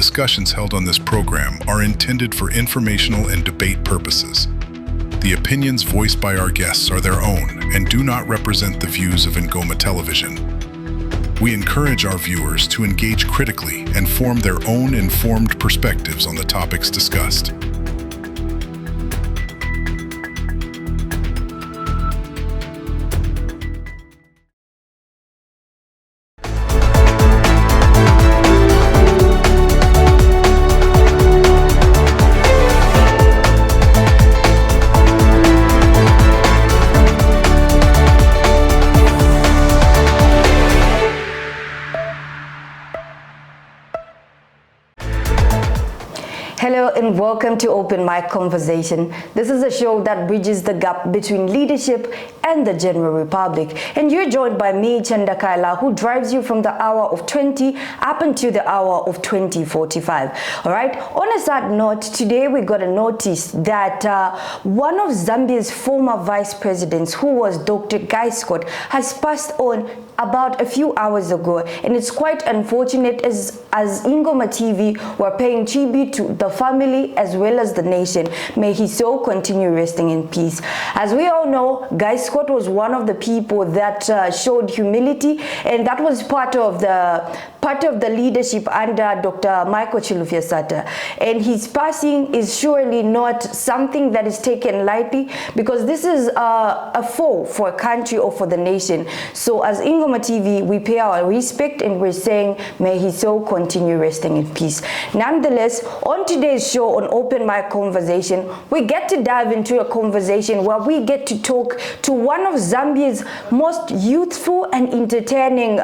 discussions held on this program are intended for informational and debate purposes. The opinions voiced by our guests are their own and do not represent the views of Ingoma Television. We encourage our viewers to engage critically and form their own informed perspectives on the topics discussed. Hello and welcome to Open Mic Conversation. This is a show that bridges the gap between leadership and the general republic. And you're joined by me, CHANDA KAELA, who drives you from the hour of 20 up until the hour of 20:45. All right. On a sad note, today we got a notice that one of Zambia's former vice presidents, who was Dr. Guy Scott, has passed on about a few hours ago, and it's quite unfortunate as Ingoma TV were paying tribute to the family as well as the nation. May his soul continue resting in peace. As we all know, Guy Scott was one of the people that showed humility, and that was part of the leadership under Dr. Michael Chilufya-Sata. And his passing is surely not something that is taken lightly, because this is a fall for a country or for the nation. So as Ingoma TV, we pay our respect and we're saying, may his soul continue resting in peace. Nonetheless, on today's show on Open Mic Conversation, we get to dive into a conversation where we get to talk to one of Zambia's most youthful and entertaining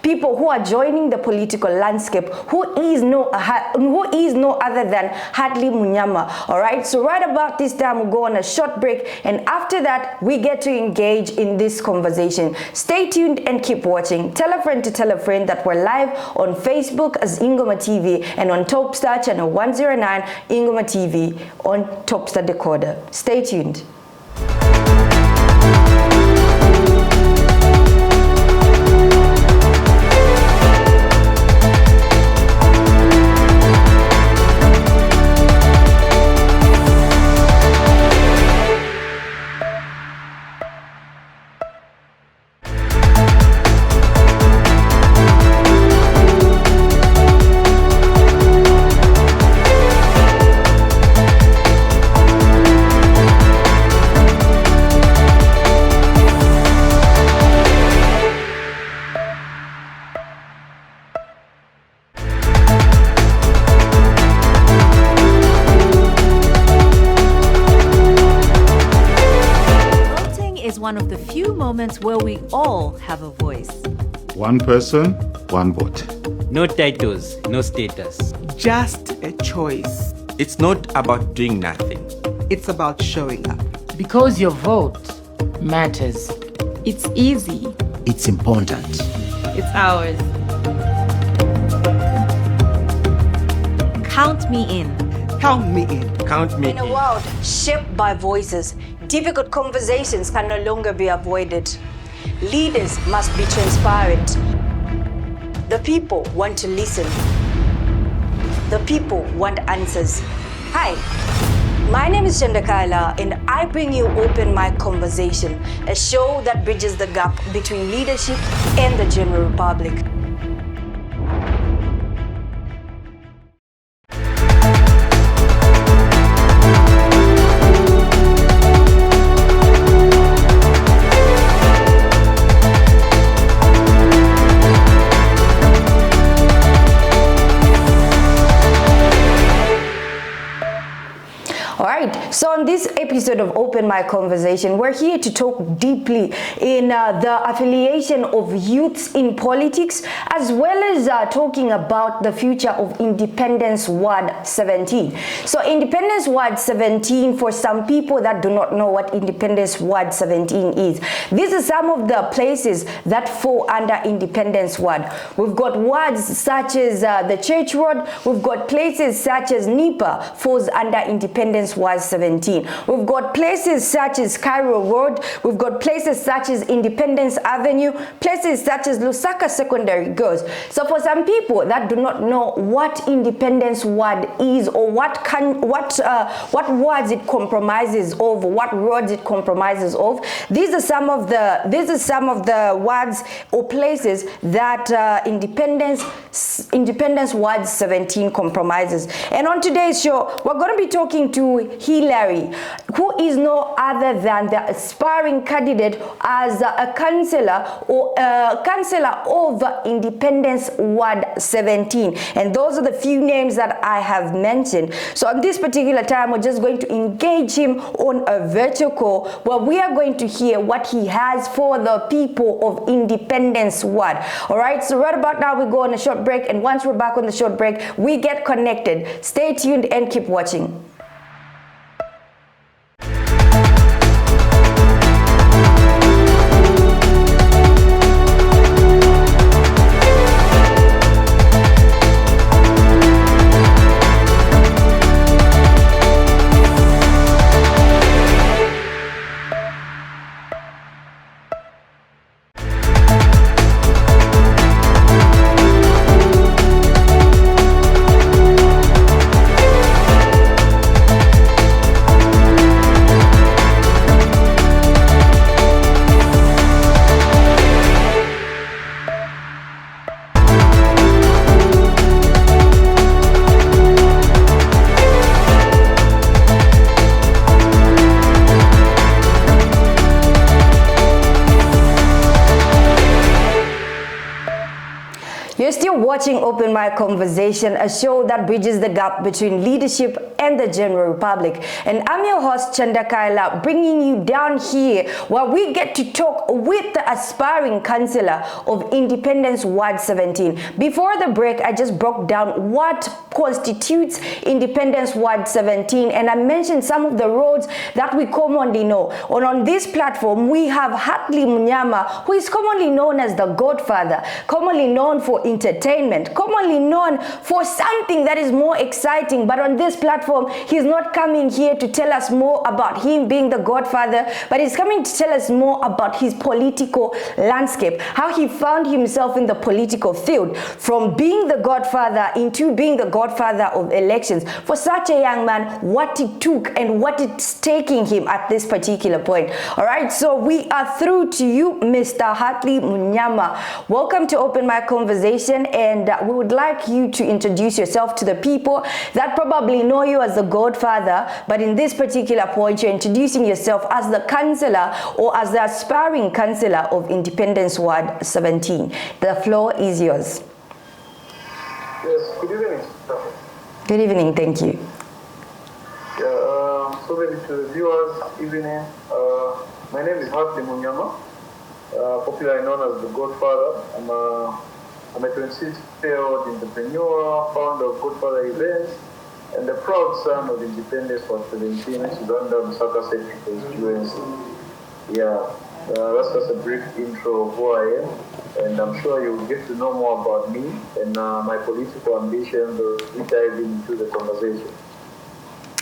people who are joining the political landscape, who is no other than Hartley Munyama. All right, so right about this time we'll go on a short break, and after that we get to engage in this conversation. Stay tuned and keep watching. Tell a friend to tell a friend that we're live on Facebook as Ingoma TV and on Topstar channel 109 Ingoma TV on Topstar Decoder. Stay tuned. One of the few moments where we all have a voice. One person, one vote. No titles, no status. Just a choice. It's not about doing nothing. It's about showing up. Because your vote matters. It's easy. It's important. It's ours. Count me in. Count me in. Count me in. In a world shaped by voices, difficult conversations can no longer be avoided. Leaders must be transparent. The people want to listen. The people want answers. Hi, my name is CHANDA KAELA, and I bring you Open Mic Conversation, a show that bridges the gap between leadership and the general public. So on this episode of Open Mic Conversation, we're here to talk deeply in the affiliation of youths in politics, as well as talking about the future of Independence Ward 17. So Independence Ward 17, for some people that do not know what Independence Ward 17 is, these are some of the places that fall under Independence Ward. We've got wards such as the Church Road. We've got places such as Nipa falls under Independence Ward Ward 17. We've got places such as Cairo Road, we've got places such as Independence Avenue, places such as Lusaka Secondary Girls. So for some people that do not know what Independence Ward is, or what wards it compromises of, what roads it compromises of, these are some of the wards or places that Independence Ward 17 compromises. And on today's show, we're going to be talking to Hillary, who is no other than the aspiring candidate as a councillor or councillor of Independence Ward 17. And those are the few names that I have mentioned. So at this particular time, we're just going to engage him on a virtual call where we are going to hear what he has for the people of Independence Ward. All right, so right about now we go on a short break, and once we're back on the short break, we get connected. Stay tuned and keep watching. You're still watching Open Mic Conversation, a show that bridges the gap between leadership and the general public. And I'm your host, CHANDA KAELA, bringing you down here where we get to talk with the aspiring councillor of Independence Ward 17. Before the break, I just broke down what constitutes Independence Ward 17, and I mentioned some of the roads that we commonly know. And on this platform, we have Hartley Munyama, who is commonly known as the Godfather, commonly known for entertainment, commonly known for something that is more exciting. But on this platform, he's not coming here to tell us more about him being the Godfather, but he's coming to tell us more about his political landscape, how he found himself in the political field, from being the Godfather into being the Godfather of elections. For such a young man, what it took and what it's taking him at this particular point. All right, so we are through to you, Mr. Hartley Munyama. Welcome to Open Mic Conversation, and we would like you to introduce yourself to the people that probably know you as the Godfather, but in this particular point, you're introducing yourself as the councillor or as the aspiring councillor of Independence Ward 17. The floor is yours. Yes, good evening. Good evening, thank you. Yeah, so maybe to the viewers, evening. My name is Hartley Munyama, popularly known as the Godfather. I'm a 26-year-old entrepreneur, founder of Godfather Events, and the proud son of Independence Ward 17, which is under Lusaka Sector constituency. Yeah, that's just a brief intro of who I am, and I'm sure you'll get to know more about me and my political ambitions as we dive into the conversation.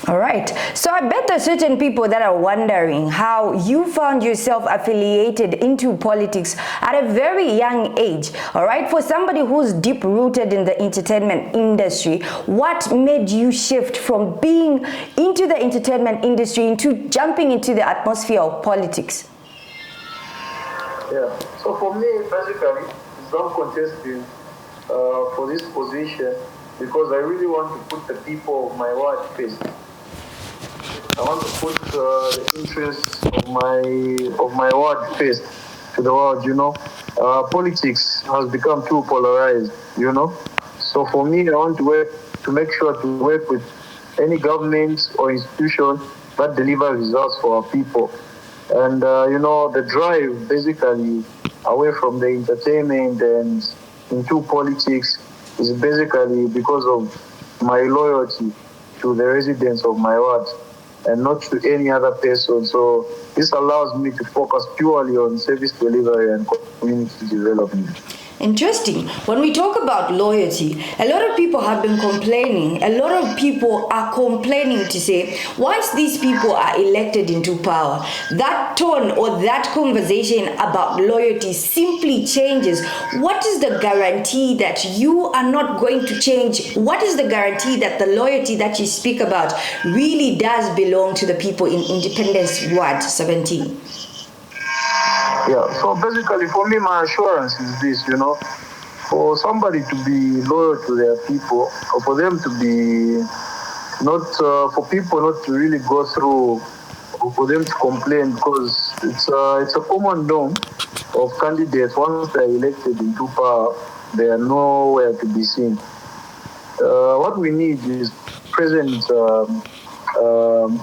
All right, so I bet there are certain people that are wondering how you found yourself affiliated into politics at a very young age. All right, for somebody who's deep rooted in the entertainment industry, what made you shift from being into the entertainment industry into jumping into the atmosphere of politics? Yeah, so for me, basically, it's not contesting for this position because I really want to put the people of my ward first. I want to put the interests of my ward first to the world, you know. Politics has become too polarized, you know. So for me, I want to make sure to work with any government or institution that delivers results for our people. And, you know, the drive basically away from the entertainment and into politics is basically because of my loyalty to the residents of my ward and not to any other person. So this allows me to focus purely on service delivery and community development. Interesting. When we talk about loyalty, a lot of people have been complaining. A lot of people are complaining to say, once these people are elected into power, that tone or that conversation about loyalty simply changes. What is the guarantee that you are not going to change? What is the guarantee that the loyalty that you speak about really does belong to the people in Independence Ward 17? Yeah, so basically for me, my assurance is this, for somebody to be loyal to their people, or for them to be for people not to really go through, or for them to complain, because it's a common norm of candidates. Once they're elected into power, they are nowhere to be seen. What we need is present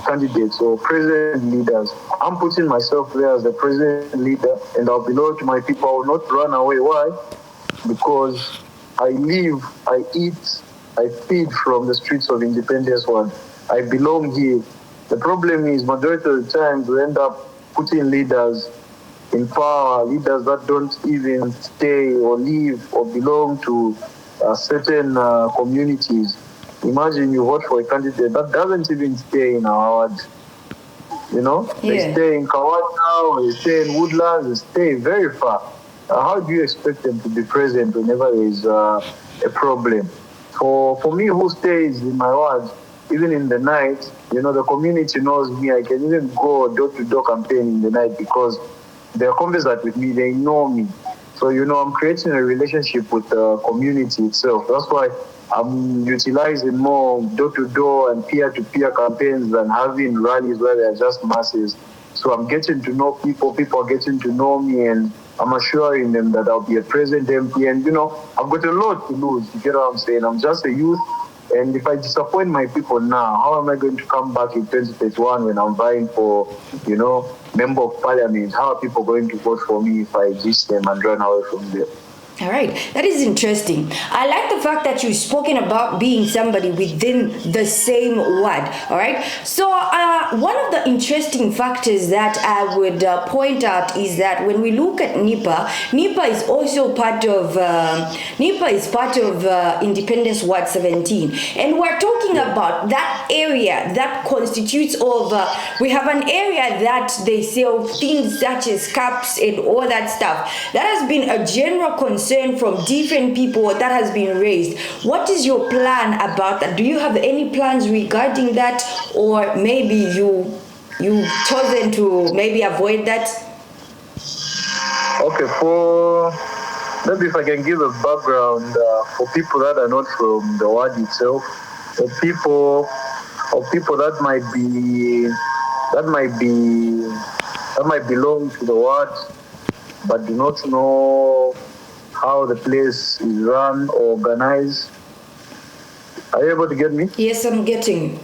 candidates or present leaders. I'm putting myself there as the present leader, and I'll be loyal to my people. I will not run away. Why? Because I live, I eat, I feed from the streets of Independence Ward. I belong here. The problem is, majority of the times, we end up putting leaders in power, leaders that don't even stay or live or belong to certain communities. Imagine you vote for a candidate that doesn't even stay in our ward. They stay in Kawata, or they stay in Woodlands, they stay very far. How do you expect them to be present whenever there is a problem? For me, who stays in my ward, even in the night, the community knows me. I can even go door-to-door campaign in the night because they're conversant with me. They know me. So, I'm creating a relationship with the community itself. That's why I'm utilizing more door-to-door and peer-to-peer campaigns than having rallies where they're just masses. So I'm getting to know people are getting to know me, and I'm assuring them that I'll be a present MP. And, I've got a lot to lose. You get what I'm saying? I'm just a youth. And if I disappoint my people now, how am I going to come back in 2031 when I'm vying for, member of parliament? How are people going to vote for me if I ditch them and run away from them? All right, that is interesting. I like the fact that you've spoken about being somebody within the same ward. All right, so one of the interesting factors that I would point out is that when we look at NIPA is also part of Independence Ward 17, and we're talking about that area that constitutes of. We have an area that they sell things such as cups and all that stuff. That has been a general concern from different people that has been raised. What is your plan about that? Do you have any plans regarding that, or maybe you've chosen to maybe avoid that? Okay, maybe if I can give a background for people that are not from the ward itself, or people that might belong to the ward but do not know how the place is run or organized. Are you able to get me? Yes, I'm getting you.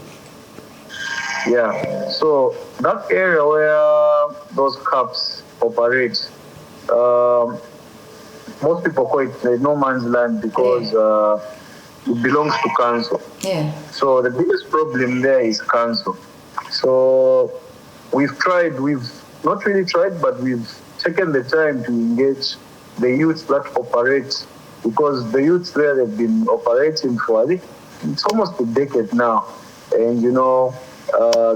Yeah, so that area where those cups operate, most people call it no man's land because it belongs to council. Yeah. So the biggest problem there is council. So we've not really tried, but we've taken the time to engage the youths that operate, because the youths there have been operating for, I think, it's almost a decade now. And,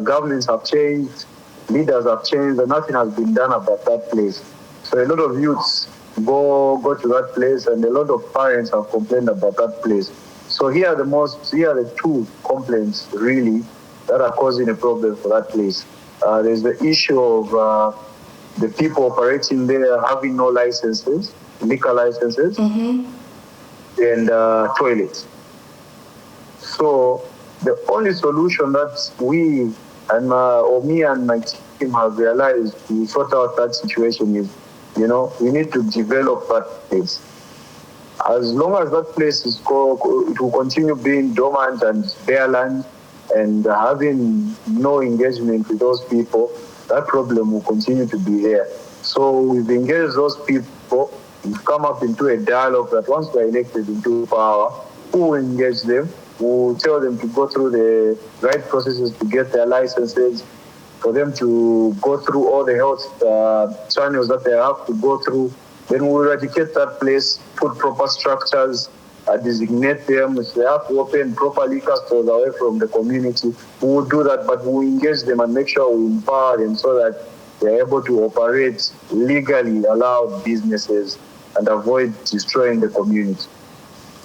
governments have changed, leaders have changed, and nothing has been done about that place. So a lot of youths go to that place, and a lot of parents have complained about that place. So here are the two complaints, really, that are causing a problem for that place. There's the issue of the people operating there having no licenses, liquor licenses, and toilets. So the only solution that we and me and my team have realized to sort out that situation is, we need to develop that place. As long as that place is it will continue being dormant and bare land and having no engagement with those people, that problem will continue to be there. So we've engaged those people, we've come up into a dialogue that once we're elected into power, who will engage them, who will tell them to go through the right processes to get their licenses, for them to go through all the health channels that they have to go through, Then we'll eradicate that place, put proper structures, designate them. If they have to open proper liquor stores away from the community, we will do that, but we'll engage them and make sure we empower them so that they're able to operate legally allowed businesses and avoid destroying the community.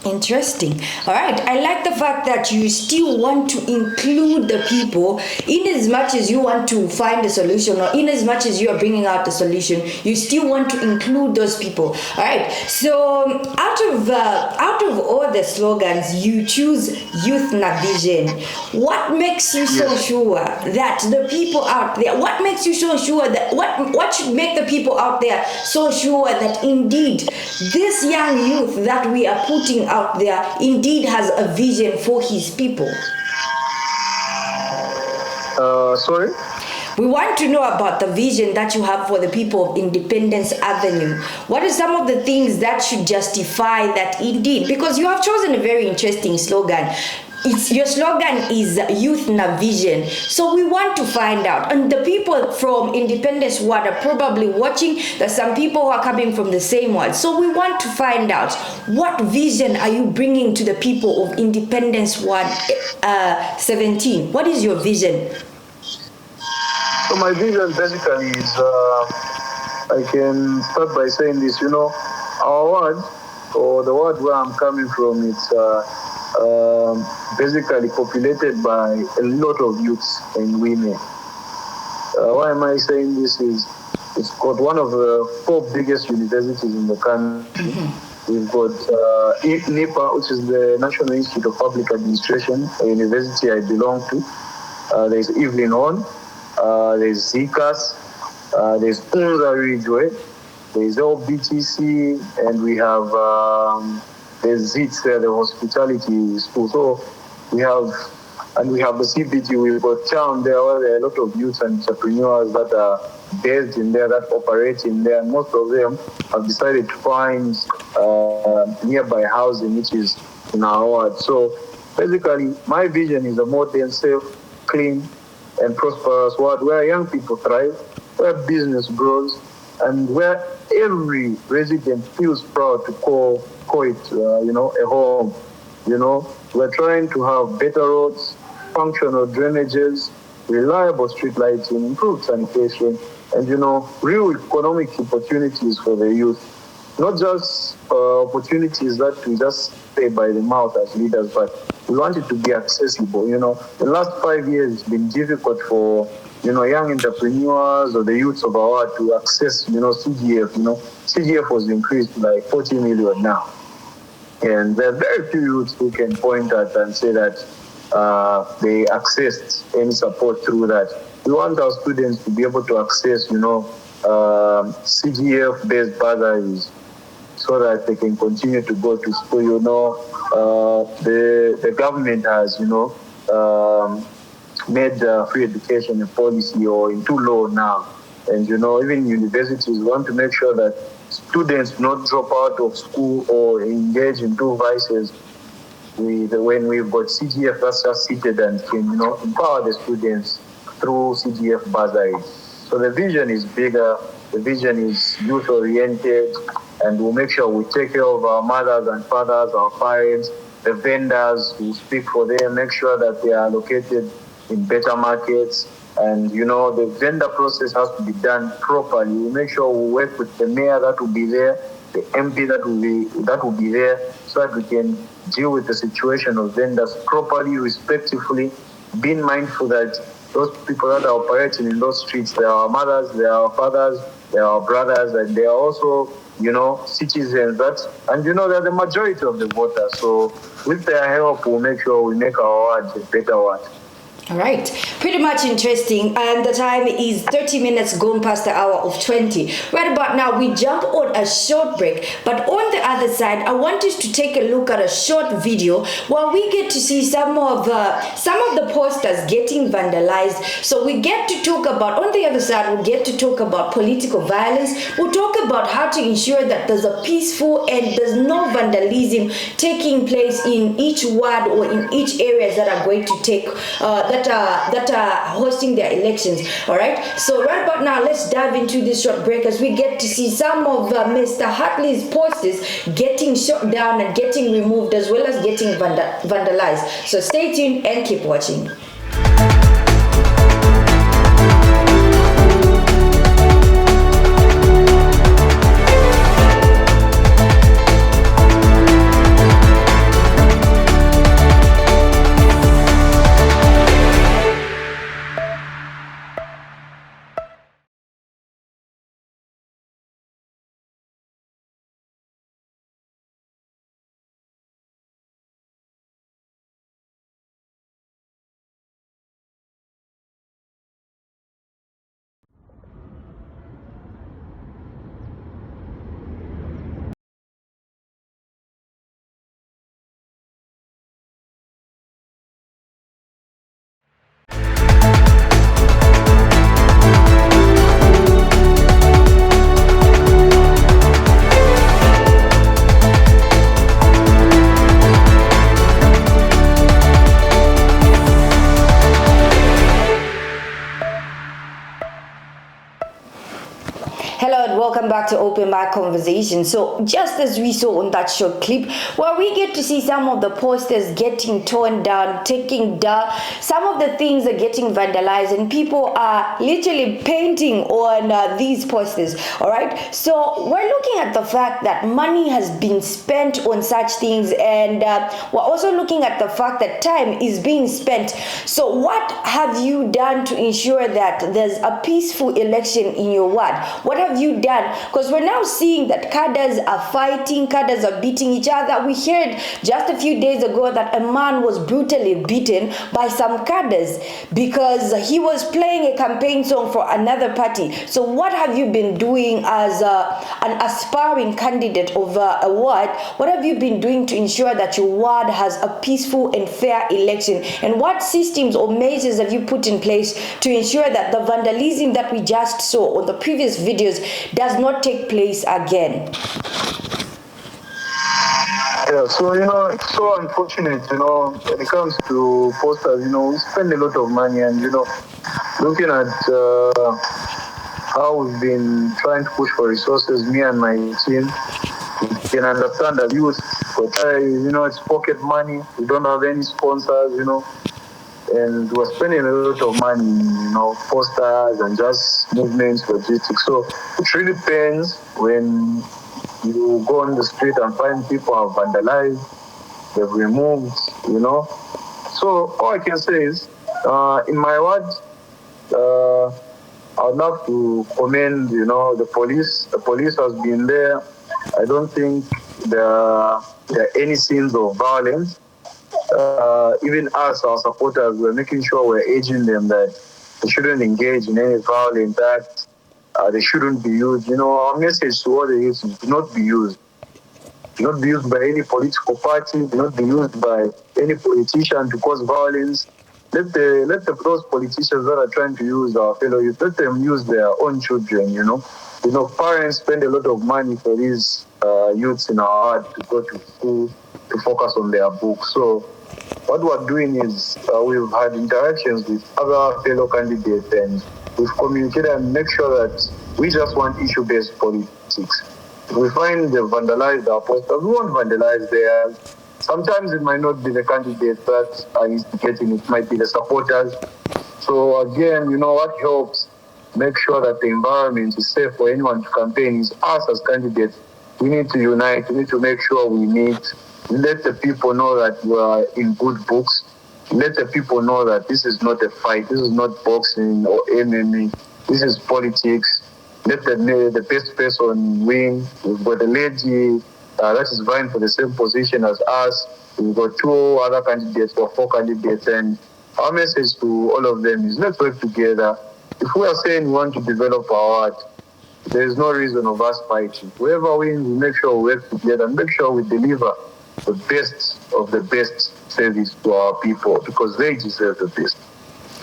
Interesting. All right. I like the fact that you still want to include the people in as much as you want to find a solution, or in as much as you are bringing out the solution, you still want to include those people. All right. So out of all the slogans, you choose Youth Na Vision. What makes you so sure that the people out there, what makes you so sure that, what should make the people out there so sure that indeed this young youth that we are putting out there indeed has a vision for his people? Sorry? We want to know about the vision that you have for the people of Independence Avenue. What are some of the things that should justify that indeed? Because you have chosen a very interesting slogan. Your slogan is Youth Na Vision. So we want to find out. And the people from Independence Ward are probably watching. There's some people who are coming from the same ward. So we want to find out, what vision are you bringing to the people of Independence Ward 17? What is your vision? So my vision basically is, I can start by saying this, our ward, or the ward where I'm coming from, it's basically populated by a lot of youths and women. Why am I saying this is, it's got one of the 4 biggest universities in the country. We've got NIPA, which is the National Institute of Public Administration, a university I belong to. There's Evelyn Horn, there's ZCAS, there's Unza Ridgeway, there's LBTC, and we have there's ZITS there, the hospitality school. So we have the CBT, we've got town there where there are a lot of youth and entrepreneurs that are based in there, that operate in there. And most of them have decided to find nearby housing, which is in our ward. So basically, my vision is a modern, safe, clean, and prosperous world where young people thrive, where business grows, and where every resident feels proud to call it, a home. We're trying to have better roads, functional drainages, reliable street lighting, improved sanitation, and, real economic opportunities for the youth. Not just opportunities that we just say by the mouth as leaders, but we want it to be accessible. The last 5 years it's been difficult for young entrepreneurs or the youths of our world to access CGF. CGF was increased by 40 million now, and there are very few youths who can point at and say that they accessed any support through that. We want our students to be able to access CGF based bursaries, so that they can continue to go to school. The government has, made free education a policy or into law now. And, even universities want to make sure that students not drop out of school or engage in two vices. When we've got CGF that's just seated and can, empower the students through CGF bursaries. So the vision is bigger, the vision is youth-oriented, and we'll make sure we take care of our mothers and fathers, our parents, the vendors who speak for them, make sure that they are located in better markets. And, the vendor process has to be done properly. We'll make sure we work with the mayor that will be there, the MP that will be there, so that we can deal with the situation of vendors properly, respectfully, being mindful that those people that are operating in those streets, they are our mothers, they are our fathers, they are our brothers, and they are also, citizens and they're the majority of the voters. So with their help, we'll make sure we make our wards a better ward. All right, pretty much interesting, and the time is 30 minutes gone past the hour of 20. Right about now, we jump on a short break, but on the other side, I want us to take a look at a short video where we get to see some of the posters getting vandalized. So we get to talk about, on the other side, we get to talk about political violence. We'll talk about how to ensure that there's a peaceful and there's no vandalism taking place in each ward or in each areas that are going to take that that are hosting their elections. All right. So right about now, let's dive into this short break as we get to see some of Mr. Hartley's posters getting shot down and getting removed, as well as getting vandalized. So stay tuned and keep watching. Hello and welcome back to Open Mic Conversation. So just as we saw on that short clip, where we get to see some of the posters getting torn down, taking down, some of the things are getting vandalized, and people are literally painting on these posters. All right. So we're looking at the fact that money has been spent on such things, and we're also looking at the fact that time is being spent. So what have you done to ensure that there's a peaceful election in your ward? What have you done? Because we're now seeing that cadres are fighting, cadres are beating each other. We heard just a few days ago that a man was brutally beaten by some cadres because he was playing a campaign song for another party. So what have you been doing as an aspiring candidate of a ward? What have you been doing to ensure that your ward has a peaceful and fair election? And what systems or measures have you put in place to ensure that the vandalism that we just saw on the previous videos does not take place again? Yeah, so, it's so unfortunate, when it comes to posters, we spend a lot of money, and, looking at how we've been trying to push for resources, me and my team, you can understand that youth, but, it's pocket money. We don't have any sponsors, and we're spending a lot of money, posters and just movements, logistics. So it really pains when you go on the street and find people have vandalized, they've removed, So all I can say is, in my ward, I would love to commend, the police. The police has been there. I don't think there are any scenes of violence. Even us, our supporters, we're making sure we're urging them that they shouldn't engage in any violent act. They shouldn't be used. Our message to all the youth is do not be used. Do not be used by any political party. Do not be used by any politician to cause violence. Let those politicians that are trying to use our fellow youth, let them use their own children. Parents spend a lot of money for these youths in our ward to go to school to focus on their books. So what we're doing is we've had interactions with other fellow candidates, and we've communicated and make sure that we just want issue-based politics. If we find they've vandalized our posters, we won't vandalize theirs. Sometimes it might not be the candidates that are instigating, it might be the supporters. So again, what helps make sure that the environment is safe for anyone to campaign is us as candidates. We need to unite, we need to make sure we meet. Let the people know that we are in good books. Let the people know that this is not a fight. This is not boxing or MMA. This is politics. Let the best person win. We've got a lady that is vying for the same position as us. We've got 2 other candidates or 4 candidates. And our message to all of them is let's work together. If we are saying we want to develop our art, there is no reason of us fighting. Whoever wins, we make sure we work together and make sure we deliver the best of the best service to our people because they deserve the best.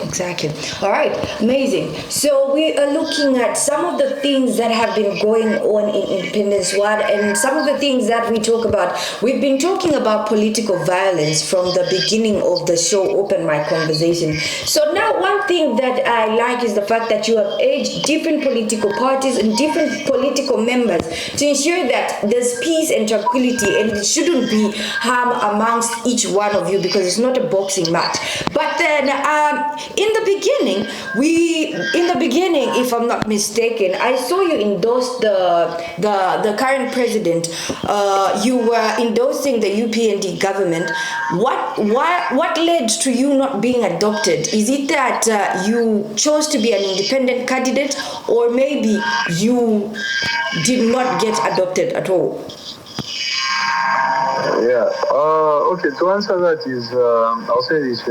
Exactly. All right. Amazing. So we are looking at some of the things that have been going on in Independence Ward and some of the things that we talk about. We've been talking about political violence from the beginning of the show, Open My Conversation. So now one thing that I like is the fact that you have urged different political parties and different political members to ensure that there's peace and tranquility, and it shouldn't be harm amongst each one of you because it's not a boxing match. But then in the beginning, if I'm not mistaken, I saw you endorse the current president. You were endorsing the UPND government. What led to you not being adopted? Is it that you chose to be an independent candidate, or maybe you did not get adopted at all? Yeah. Okay. To answer that is, I'll say this.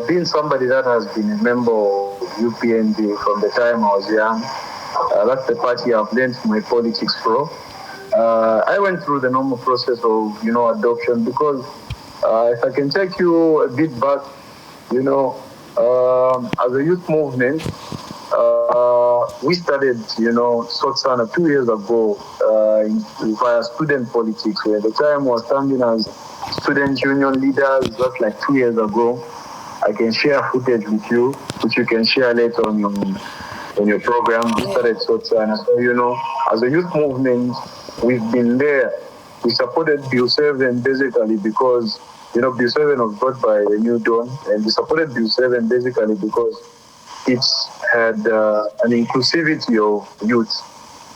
Being somebody that has been a member of UPND from the time I was young, that's the party I've learned my politics from. I went through the normal process of, adoption because if I can take you a bit back, as a youth movement, we started, Sotsana 2 years ago via student politics, where at the time was standing as student union leaders. That's like 2 years ago. I can share footage with you, which you can share later on your program. We started Sotsana. So, as a youth movement, we've been there. We supported Bill 7 basically because, Bill 7 was brought by the New Dawn, and we supported Bill 7 basically because it's had an inclusivity of youth.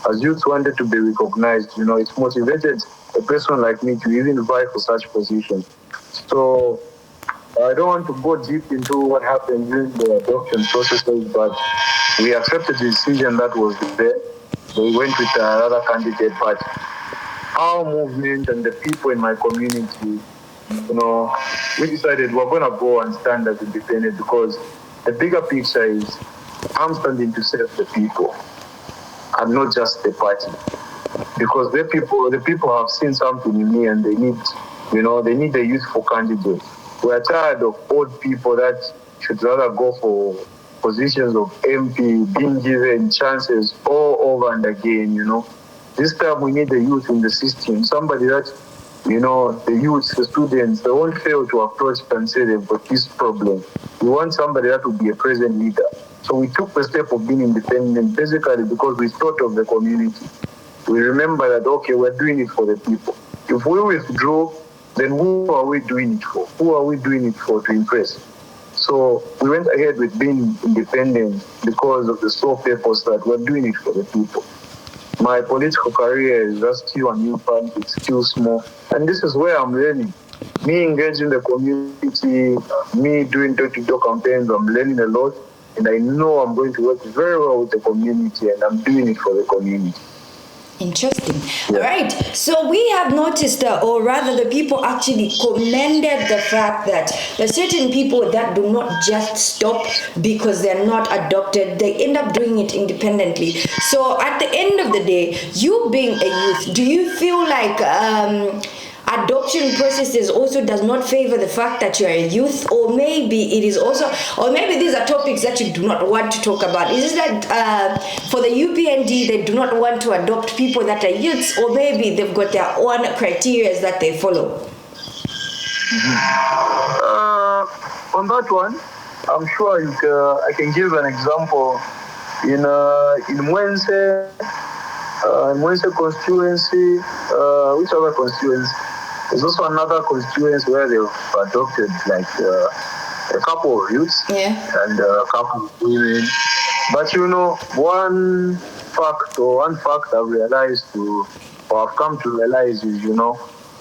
As youth wanted to be recognized, it's motivated a person like me to even vie for such positions. So I don't want to go deep into what happened during the adoption processes, but we accepted the decision that was there. We went with another candidate, but our movement and the people in my community, we decided we're going to go and stand as independent because the bigger picture is I'm standing to serve the people and not just the party. Because the people have seen something in me and they need a youthful candidate. We're tired of old people that should rather go for positions of MP, being given chances all over and again, This time we need the youth in the system, somebody that, the youth, the students, they won't fail to approach and say they've got this problem. We want somebody that will be a present leader. So we took the step of being independent basically because we thought of the community. We remember that, okay, we're doing it for the people. If we withdraw, then who are we doing it for? Who are we doing it for to impress? So we went ahead with being independent because of the sole purpose that we're doing it for the people. My political career is just still a new part, it's still small. And this is where I'm learning. Me engaging the community, me doing door-to-door campaigns, I'm learning a lot. And I know I'm going to work very well with the community, and I'm doing it for the community. Interesting. Yeah. All right. So we have noticed, or rather the people actually commended the fact that there are certain people that do not just stop because they're not adopted. They end up doing it independently. So at the end of the day, you being a youth, do you feel like adoption processes also does not favor the fact that you're a youth, or maybe it is also, or maybe these are topics that you do not want to talk about? Is it that for the UPND they do not want to adopt people that are youths, or maybe they've got their own criteria that they follow? On that one, I'm sure I can give an example. In Mwense constituency, which other constituency? There's also another constituency where they've adopted like a couple of youths and a couple of women. But one fact I've realized or I've come to realize is,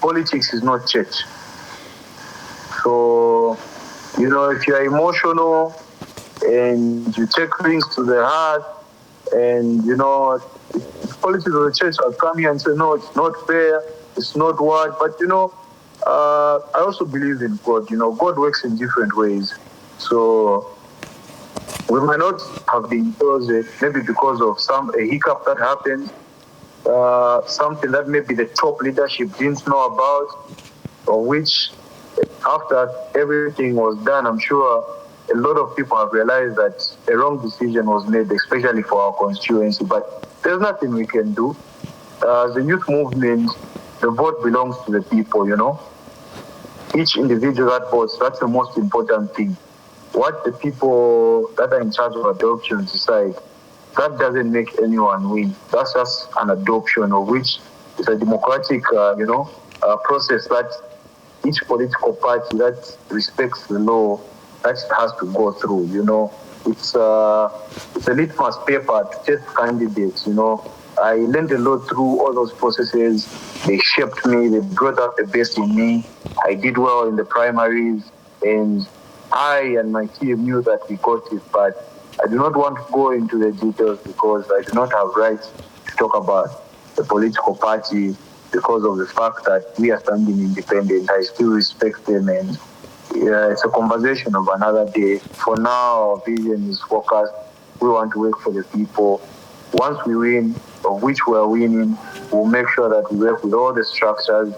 politics is not church. So, if you're emotional and you take things to the heart and, politics of the church have come here and say, no, it's not fair, it's not what. But, I also believe in God. God works in different ways. So we might not have been chosen maybe because of a hiccup that happened, something that maybe the top leadership didn't know about, or which after everything was done, I'm sure a lot of people have realized that a wrong decision was made, especially for our constituency. But there's nothing we can do. The youth movement, the vote belongs to the people, Each individual that votes, that's the most important thing. What the people that are in charge of adoption decide, that doesn't make anyone win. That's just an adoption, of which is a democratic, process that each political party that respects the law that has to go through. It's a litmus paper to test candidates. I learned a lot through all those processes. They shaped me. They brought out the best in me. I did well in the primaries, and I and my team knew that we got it. But I do not want to go into the details because I do not have rights to talk about the political party because of the fact that we are standing independent. I still respect them, and it's a conversation of another day. For now, our vision is focused. We want to work for the people. Once we win, of which we are winning, we'll make sure that we work with all the structures,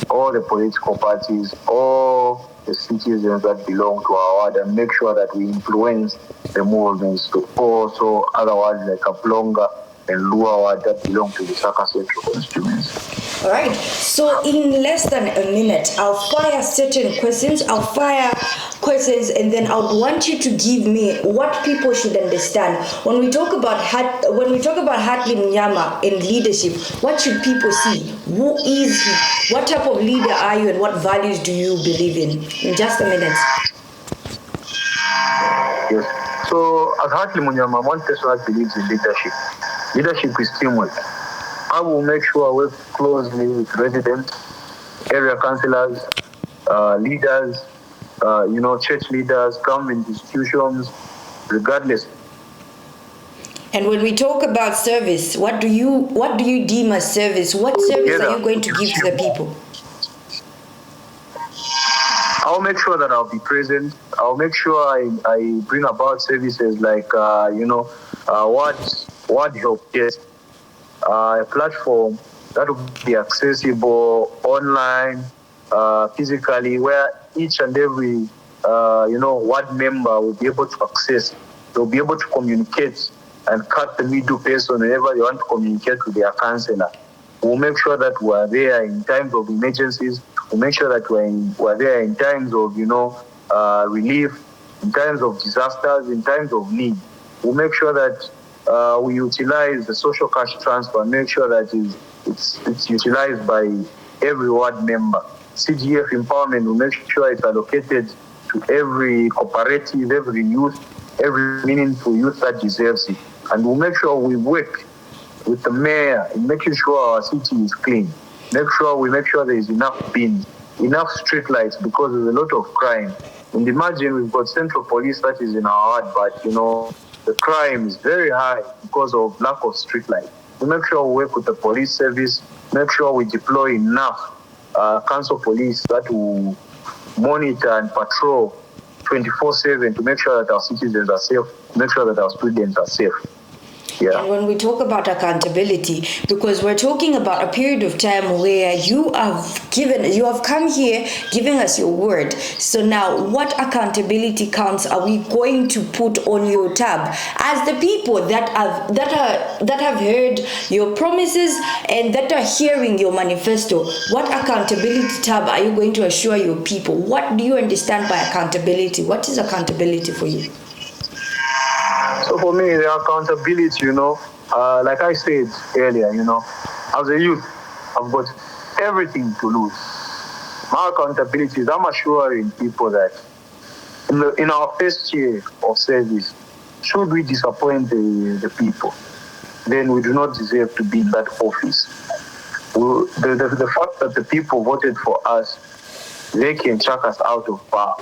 all the political parties, all the citizens that belong to our ward, and make sure that we influence the movements to also other wards like Kaplonga and Lua ward that belong to the Saka Central constituency. All right, so in less than a minute, I'll fire certain questions. And then I would want you to give me what people should understand. When we talk about Hartley Munyama in leadership, what should people see? Who is he? What type of leader are you, and what values do you believe in? In just a minute. Yes. So as Hartley Munyama, I'm one person that believes in leadership. Leadership is teamwork. I will make sure I work closely with residents, area councillors, leaders, church leaders, government institutions, regardless. And when we talk about service, what do you deem as service? What service are you going to give to the people? I'll make sure that I'll be present. I'll make sure I bring about services like, ward help desk, a platform that will be accessible online, physically, where each and every, ward member will be able to access. They'll be able to communicate and cut the middle person whenever they want to communicate with their councillor. We'll make sure that we're there in times of emergencies. We'll make sure that we're there in times of, relief, in times of disasters, in times of need. We'll make sure that we utilize the social cash transfer, make sure that it's utilized by every ward member. CGF empowerment will make sure it's allocated to every cooperative, every youth, every meaningful youth that deserves it. And we'll make sure we work with the mayor in making sure our city is clean. Make sure there is enough bins, enough street lights, because there's a lot of crime. And imagine we've got central police that is in our ward, but the crime is very high because of lack of street lights. We make sure we work with the police service, make sure we deploy enough council police that will monitor and patrol 24/7 to make sure that our citizens are safe, make sure that our students are safe. Yeah. And when we talk about accountability, because we're talking about a period of time where you have come here giving us your word. So now, what accountability counts are we going to put on your tab as the people that have heard your promises and that are hearing your manifesto? What accountability tab are you going to assure your people? What do you understand by accountability? What is accountability for you? So for me, the accountability, like I said earlier, as a youth, I've got everything to lose. My accountability is I'm assuring people that in our first year of service, should we disappoint the people, then we do not deserve to be in that office. The fact that the people voted for us, they can chuck us out of power.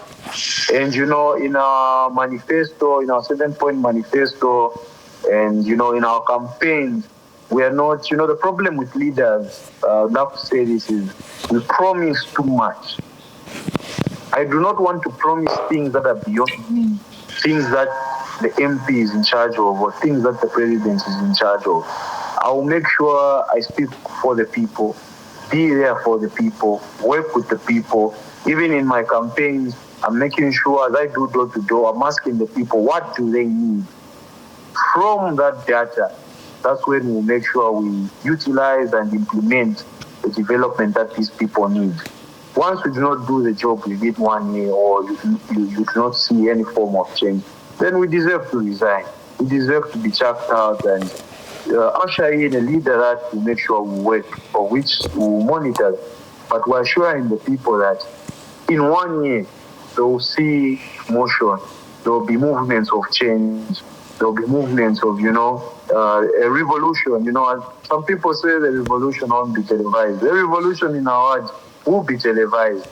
And, in our manifesto, in our 7-point manifesto, and, in our campaigns, we are not, the problem with leaders, I'd love to say this, is we promise too much. I do not want to promise things that are beyond me, things that the MP is in charge of, or things that the president is in charge of. I will make sure I speak for the people, be there for the people, work with the people. Even in my campaigns, I'm making sure as I do door to door, I'm asking the people, what do they need? From that data, that's when we make sure we utilize and implement the development that these people need. Once we do not do the job within 1 year, or you do not see any form of change, then we deserve to resign. We deserve to be chucked out and usher in a leader that will make sure we work, for which we will monitor. But we're assuring the people that in 1 year, they will see motion. There will be movements of change. There will be movements of, a revolution. And some people say the revolution won't be televised. The revolution in our heart will be televised,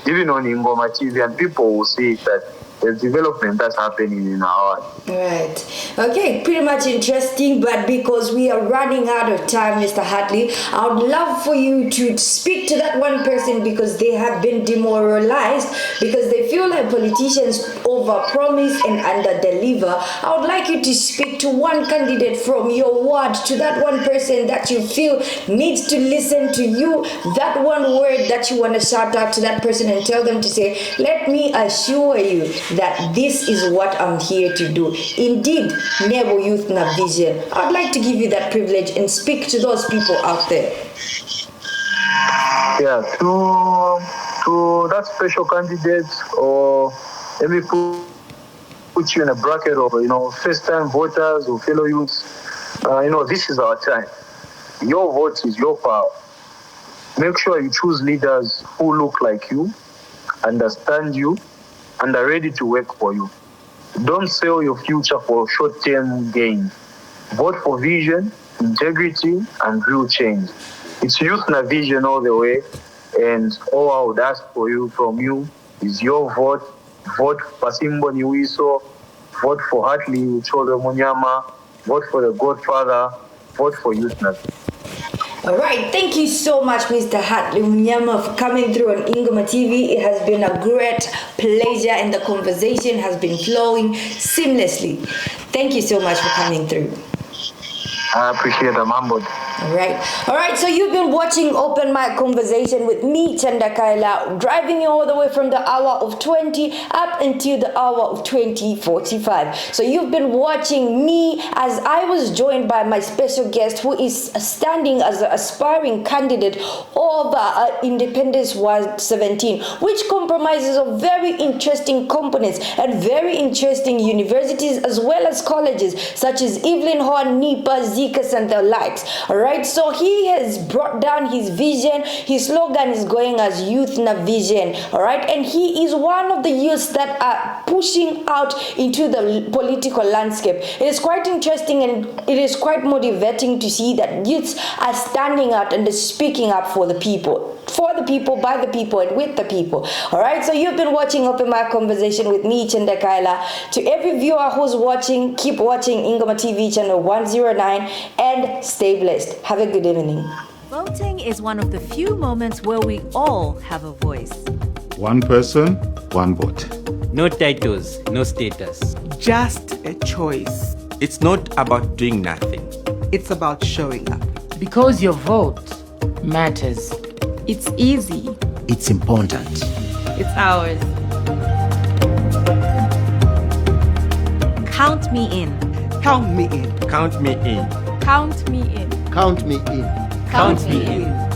even on Ingoma TV, and people will see that there's development that's happening in our heart. Right. Okay, pretty much interesting, but because we are running out of time, Mr. Hartley, I would love for you to speak to that one person because they have been demoralized because they feel like politicians overpromise and underdeliver. I would like you to speak to one candidate from your ward, to that one person that you feel needs to listen to you, that one word that you want to shout out to that person and tell them to say, let me assure you that this is what I'm here to do. Indeed, Nebo Youth Na Vision. I'd like to give you that privilege and speak to those people out there. Yeah, to that special candidate, or let me put you in a bracket of, first-time voters or fellow youths. This is our time. Your vote is your power. Make sure you choose leaders who look like you, understand you, and are ready to work for you. Don't sell your future for short-term gain. Vote for vision, integrity, and real change. It's Youth Na Vision all the way, and all I would ask from you is your vote. Vote for Simbo Niwiso, vote for Hartley C Munyama, vote for the Godfather, vote for Youth Na Vision. All right, thank you so much, Mr. Hartley Munyama, for coming through on Ingoma TV. It has been a great pleasure and the conversation has been flowing seamlessly. Thank you so much for coming through. I appreciate the humbled. All right. So you've been watching Open Mic Conversation with me, CHANDA KAELA, driving you all the way from the hour of 20 up until the hour of 20:45. So you've been watching me as I was joined by my special guest who is standing as an aspiring candidate over Independence Ward 17, which compromises of very interesting components and very interesting universities as well as colleges such as Evelyn Horn, NIPA, Zikas and the likes. All right, so he has brought down his vision. His slogan is going as Youth Na Vision. All right, and he is one of the youths that are pushing out into the political landscape. It is quite interesting and it is quite motivating to see that youths are standing out and speaking up for the people, by the people, and with the people. All right, so you've been watching Open Mic Conversation with me, CHANDA KAELA. To every viewer who's watching, keep watching Ingoma TV channel 109 and stay blessed. Have a good evening. Voting is one of the few moments where we all have a voice. One person, one vote. No titles, no status. Just a choice. It's not about doing nothing. It's about showing up. Because your vote matters. It's easy. It's important. It's ours. Count me in. Count me in. Count me in. Count me in. Count me in. Count me in.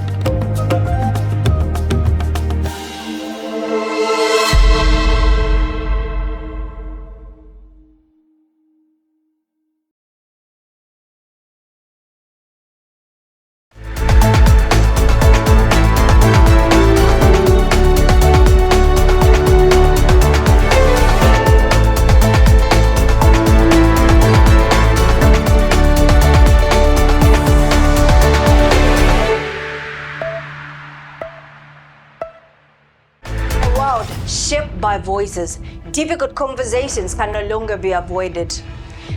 Shaped by voices, difficult conversations can no longer be avoided.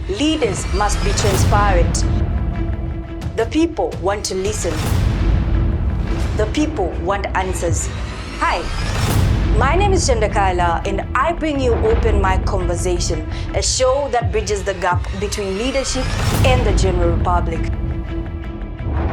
Leaders must be transparent. The people want to listen. The people want answers. Hi, my name is CHANDA KAELA and I bring you Open Mic Conversation, a show that bridges the gap between leadership and the general public.